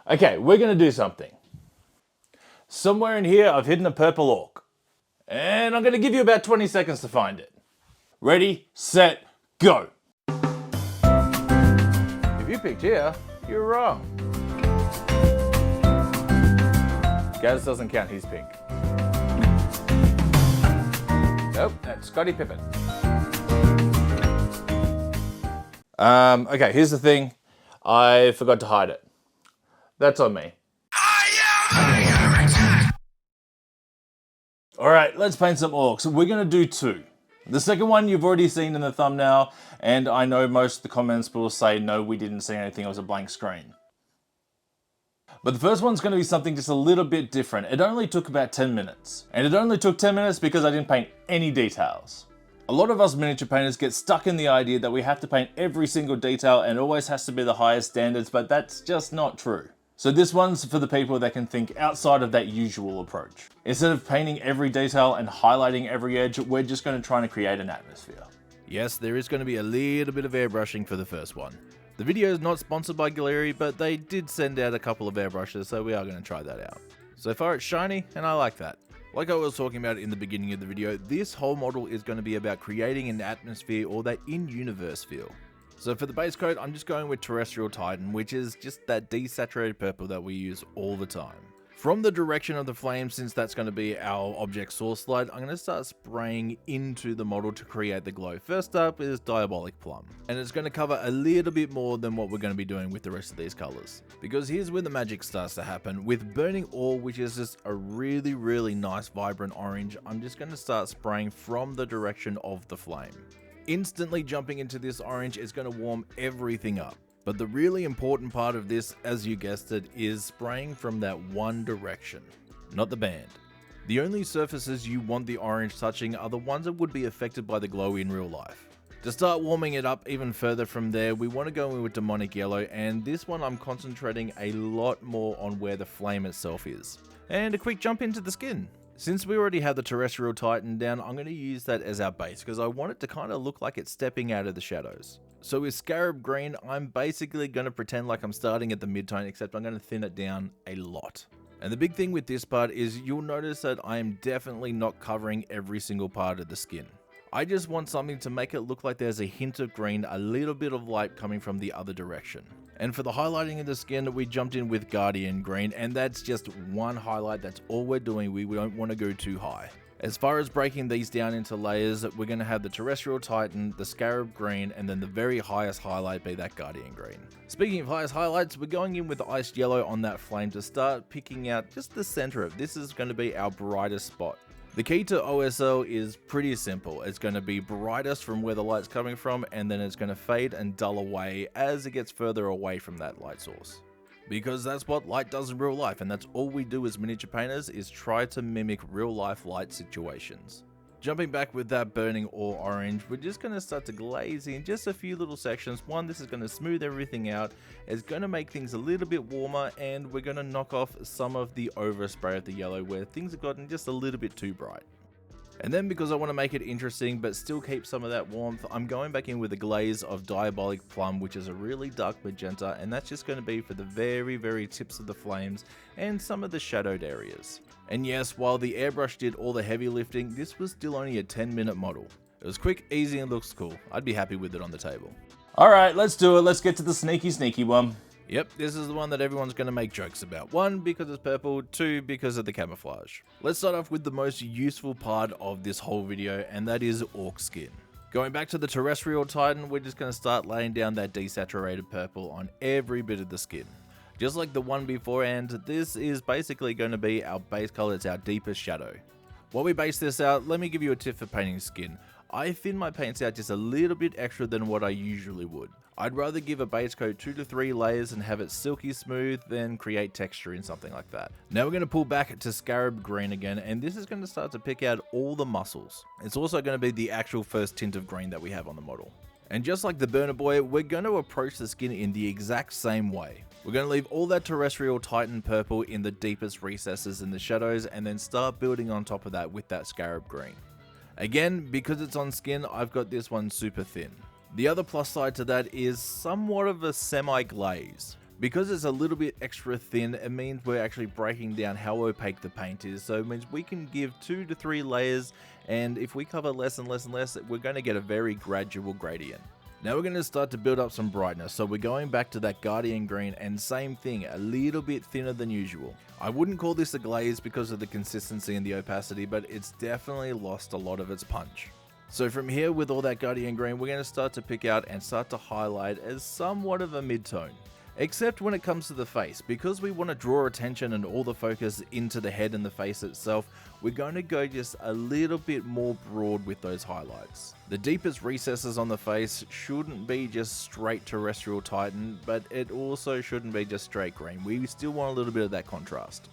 Okay, we're going to do something. Somewhere in here, I've hidden a purple orc. And I'm going to give you about 20 seconds to find it. Ready, set, go. If you picked here, you're wrong. Gaz doesn't count, he's pink. Nope, that's Scotty Pippen. Okay, here's the thing. I forgot to hide it. That's on me. Alright, let's paint some orcs. We're going to do two. The second one you've already seen in the thumbnail, and I know most of the comments will say, no, we didn't see anything, it was a blank screen. But the first one's going to be something just a little bit different. It only took about 10 minutes. And it only took 10 minutes because I didn't paint any details. A lot of us miniature painters get stuck in the idea that we have to paint every single detail and it always has to be the highest standards, but that's just not true. So this one's for the people that can think outside of that usual approach. Instead of painting every detail and highlighting every edge, we're just going to try and create an atmosphere. Yes, there is going to be a little bit of airbrushing for the first one. The video is not sponsored by Gaahleri, but they did send out a couple of airbrushes, so we are going to try that out. So far it's shiny, and I like that. Like I was talking about in the beginning of the video, this whole model is going to be about creating an atmosphere or that in-universe feel. So for the base coat, I'm just going with Terrestrial Titan, which is just that desaturated purple that we use all the time. From the direction of the flame, since that's going to be our object source light, I'm going to start spraying into the model to create the glow. First up is Diabolic Plum, and it's going to cover a little bit more than what we're going to be doing with the rest of these colors. Because here's where the magic starts to happen. With Burning Ore, which is just a really nice vibrant orange, I'm just going to start spraying from the direction of the flame. Instantly jumping into this orange is going to warm everything up. But the really important part of this, as you guessed it, is spraying from that one direction, not the band. The only surfaces you want the orange touching are the ones that would be affected by the glow in real life. To start warming it up even further from there, we want to go in with Demonic Yellow, and this one I'm concentrating a lot more on where the flame itself is. And a quick jump into the skin. Since we already have the Terrestrial Titan down, I'm going to use that as our base because I want it to kind of look like it's stepping out of the shadows. So with Scarab Green, I'm basically going to pretend like I'm starting at the mid-tone, except I'm going to thin it down a lot. And the big thing with this part is you'll notice that I am definitely not covering every single part of the skin. I just want something to make it look like there's a hint of green, a little bit of light coming from the other direction. And for the highlighting of the skin, we jumped in with Guardian Green, and that's just one highlight, that's all we're doing, we don't want to go too high. As far as breaking these down into layers, we're going to have the Terrestrial Titan, the Scarab Green, and then the very highest highlight be that Guardian Green. Speaking of highest highlights, we're going in with Iced Yellow on that flame to start picking out just the center of this is going to be our brightest spot. The key to OSL is pretty simple. It's going to be brightest from where the light's coming from, and then it's going to fade and dull away as it gets further away from that light source. Because that's what light does in real life, and that's all we do as miniature painters is try to mimic real life light situations. Jumping back with that Burning Ore orange, we're just going to start to glaze in just a few little sections. One, this is going to smooth everything out, it's going to make things a little bit warmer, and we're going to knock off some of the overspray of the yellow where things have gotten just a little bit too bright. And then because I want to make it interesting but still keep some of that warmth, I'm going back in with a glaze of Diabolic Plum, which is a really dark magenta, and that's just going to be for the very tips of the flames and some of the shadowed areas. And yes, while the airbrush did all the heavy lifting, this was still only a 10-minute model. It was quick, easy, and looks cool. I'd be happy with it on the table. Alright, let's do it. Let's get to the sneaky one. Yep, this is the one that everyone's going to make jokes about. 1, because it's purple, 2, because of the camouflage. Let's start off with the most useful part of this whole video, and that is Ork skin. Going back to the Terrestrial Titan, we're just going to start laying down that desaturated purple on every bit of the skin. Just like the one before, and this is basically going to be our base color, it's our deepest shadow. While we base this out, let me give you a tip for painting skin. I thin my paints out just a little bit extra than what I usually would. I'd rather give a base coat 2 to 3 layers and have it silky smooth than create texture in something like that. Now we're going to pull back to Scarab Green again, and this is going to start to pick out all the muscles. It's also going to be the actual first tint of green that we have on the model. And just like the Burner Boy, we're going to approach the skin in the exact same way. We're going to leave all that Terrestrial Titan purple in the deepest recesses in the shadows, and then start building on top of that with that Scarab Green. Again, because it's on skin, I've got this one super thin. The other plus side to that is somewhat of a semi-glaze. Because it's a little bit extra thin, it means we're actually breaking down how opaque the paint is, so it means we can give 2 to 3 layers, and if we cover less and less and less, we're going to get a very gradual gradient. Now we're going to start to build up some brightness, so we're going back to that Guardian green, and same thing, a little bit thinner than usual. I wouldn't call this a glaze because of the consistency and the opacity, but it's definitely lost a lot of its punch. So from here, with all that Guardian green, we're going to start to pick out and start to highlight as somewhat of a mid-tone. Except when it comes to the face, because we want to draw attention and all the focus into the head and the face itself, we're going to go just a little bit more broad with those highlights. The deepest recesses on the face shouldn't be just straight terrestrial Titan, but it also shouldn't be just straight green. We still want a little bit of that contrast.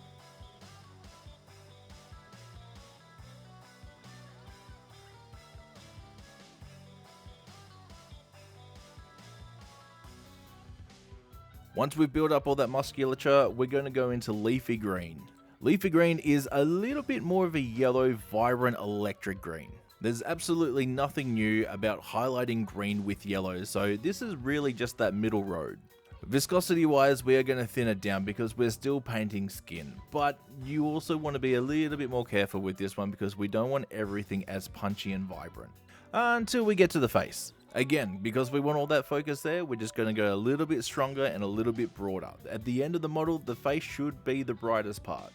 Once we've built up all that musculature, we're going to go into leafy green. Leafy green is a little bit more of a yellow, vibrant electric green. There's absolutely nothing new about highlighting green with yellow, so this is really just that middle road. Viscosity wise, we are going to thin it down because we're still painting skin, but you also want to be a little bit more careful with this one because we don't want everything as punchy and vibrant. Until we get to the face. Again, because we want all that focus there, we're just going to go a little bit stronger and a little bit broader. At the end of the model, the face should be the brightest part.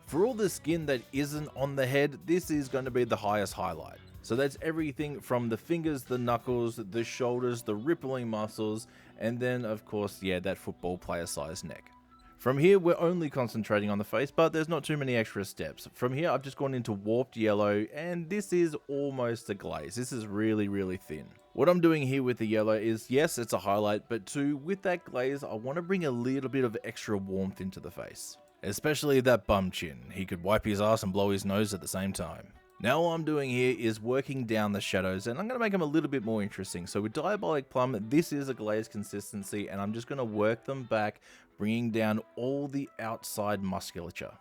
For all the skin that isn't on the head, this is going to be the highest highlight. So that's everything from the fingers, the knuckles, the shoulders, the rippling muscles, and then of course, yeah, that football player sized neck. From here, we're only concentrating on the face, but there's not too many extra steps. From here, I've just gone into warped yellow, and this is almost a glaze. This is really, really thin. What I'm doing here with the yellow is, yes, it's a highlight, but two, with that glaze, I want to bring a little bit of extra warmth into the face. Especially that bum chin. He could wipe his ass and blow his nose at the same time. Now all I'm doing here is working down the shadows, and I'm going to make them a little bit more interesting. So with Diabolic Plum, this is a glaze consistency, and I'm just going to work them back, bringing down all the outside musculature.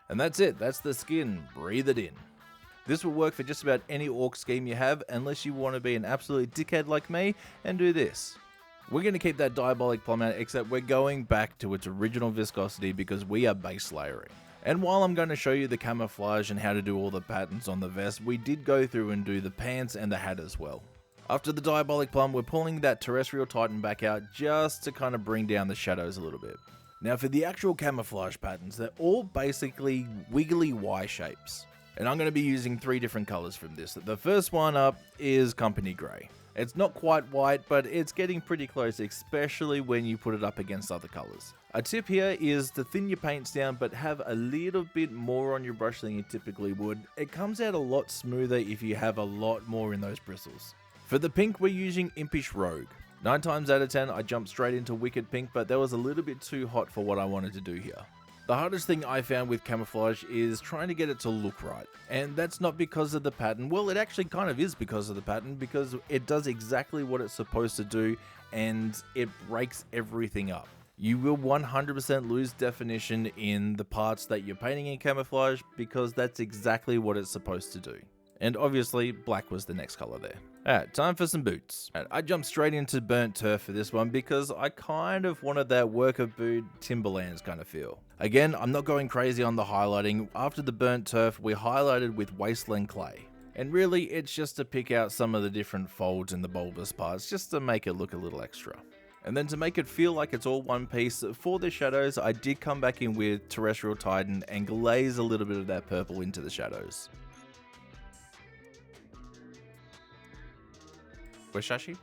And that's it, that's the skin, breathe it in. This will work for just about any orc scheme you have, unless you want to be an absolute dickhead like me and do this. We're going to keep that Diabolic Plum out, except we're going back to its original viscosity because we are base layering. And while I'm going to show you the camouflage and how to do all the patterns on the vest, we did go through and do the pants and the hat as well. After the Diabolic Plum, we're pulling that Terrestrial Titan back out just to kind of bring down the shadows a little bit. Now for the actual camouflage patterns, they're all basically wiggly Y shapes. And I'm going to be using 3 different colors from this. The first one up is Company Grey. It's not quite white, but it's getting pretty close, especially when you put it up against other colors. A tip here is to thin your paints down, but have a little bit more on your brush than you typically would. It comes out a lot smoother if you have a lot more in those bristles. For the pink, we're using Impish Rogue. 9 times out of 10, I jumped straight into Wicked Pink, but that was a little bit too hot for what I wanted to do here. The hardest thing I found with camouflage is trying to get it to look right. And that's not because of the pattern. Well, it actually kind of is because of the pattern, because it does exactly what it's supposed to do and it breaks everything up. You will 100% lose definition in the parts that you're painting in camouflage because that's exactly what it's supposed to do. And obviously, black was the next color there. Alright, time for some boots. I jumped straight into Burnt Turf for this one because I kind of wanted that worker boot Timberlands kind of feel. Again, I'm not going crazy on the highlighting. After the Burnt Turf, we highlighted with Wasteland Clay. And really, it's just to pick out some of the different folds in the bulbous parts, just to make it look a little extra. And then to make it feel like it's all one piece, for the shadows, I did come back in with Terrestrial Titan and glaze a little bit of that purple into the shadows. Where's Shashi?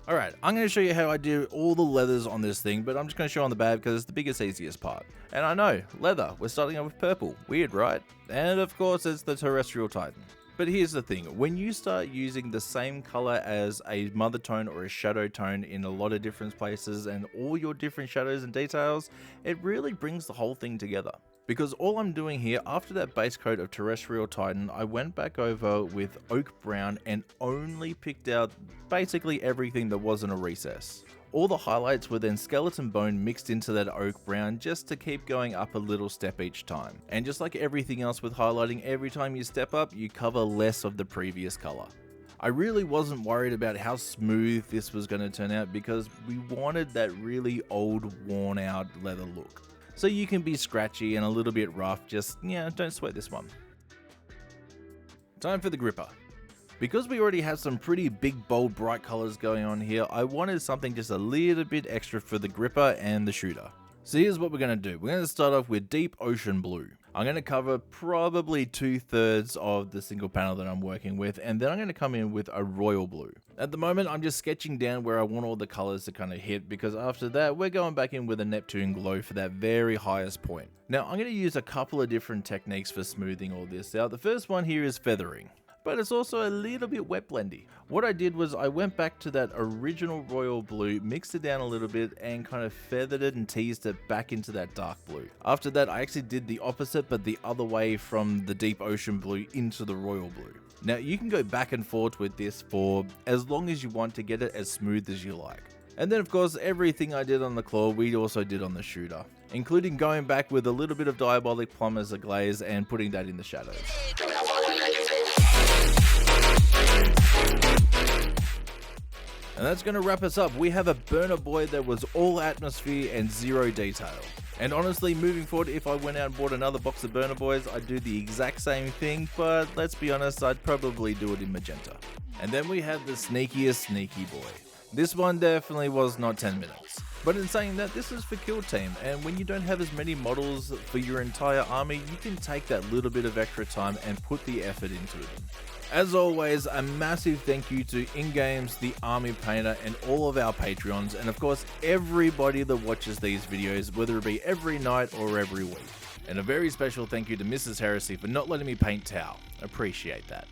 Alright, I'm going to show you how I do all the leathers on this thing, but I'm just going to show on the bad because it's the biggest, easiest part. And I know, leather, we're starting out with purple. Weird, right? And of course, it's the Terrestrial Titan. But here's the thing, when you start using the same color as a mother tone or a shadow tone in a lot of different places and all your different shadows and details, it really brings the whole thing together. Because all I'm doing here, after that base coat of Terrestrial Titan, I went back over with Oak Brown and only picked out basically everything that wasn't a recess. All the highlights were then skeleton bone mixed into that oak brown just to keep going up a little step each time. And just like everything else with highlighting, every time you step up, you cover less of the previous color. I really wasn't worried about how smooth this was going to turn out because we wanted that really old, worn out leather look. So you can be scratchy and a little bit rough, just, yeah, don't sweat this one. Time for the gripper. Because we already have some pretty big, bold, bright colors going on here, I wanted something just a little bit extra for the gripper and the shooter. So here's what we're going to do. We're going to start off with deep ocean blue. I'm going to cover probably 2/3 of the single panel that I'm working with, and then I'm going to come in with a royal blue. At the moment, I'm just sketching down where I want all the colors to kind of hit, because after that, we're going back in with a Neptune glow for that very highest point. Now, I'm going to use a couple of different techniques for smoothing all this out. The first one here is feathering, but it's also a little bit wet blendy. What I did was I went back to that original royal blue, mixed it down a little bit, and kind of feathered it and teased it back into that dark blue. After that, I actually did the opposite, but the other way, from the deep ocean blue into the royal blue. Now, you can go back and forth with this for as long as you want to get it as smooth as you like. And then, of course, everything I did on the claw, we also did on the shooter, including going back with a little bit of diabolic plum as a glaze and putting that in the shadows. And that's going to wrap us up. We have a burner boy that was all atmosphere and zero detail. And honestly, moving forward, if I went out and bought another box of burner boys, I'd do the exact same thing, but let's be honest, I'd probably do it in magenta. And then we have the sneakiest sneaky boy. This one definitely was not 10 minutes. But in saying that, this is for kill team, and when you don't have as many models for your entire army, you can take that little bit of extra time and put the effort into it. As always, a massive thank you to InGames, the Army Painter, and all of our Patreons, and of course everybody that watches these videos, whether it be every night or every week. And a very special thank you to Mrs. Heresy for not letting me paint Tau. Appreciate that.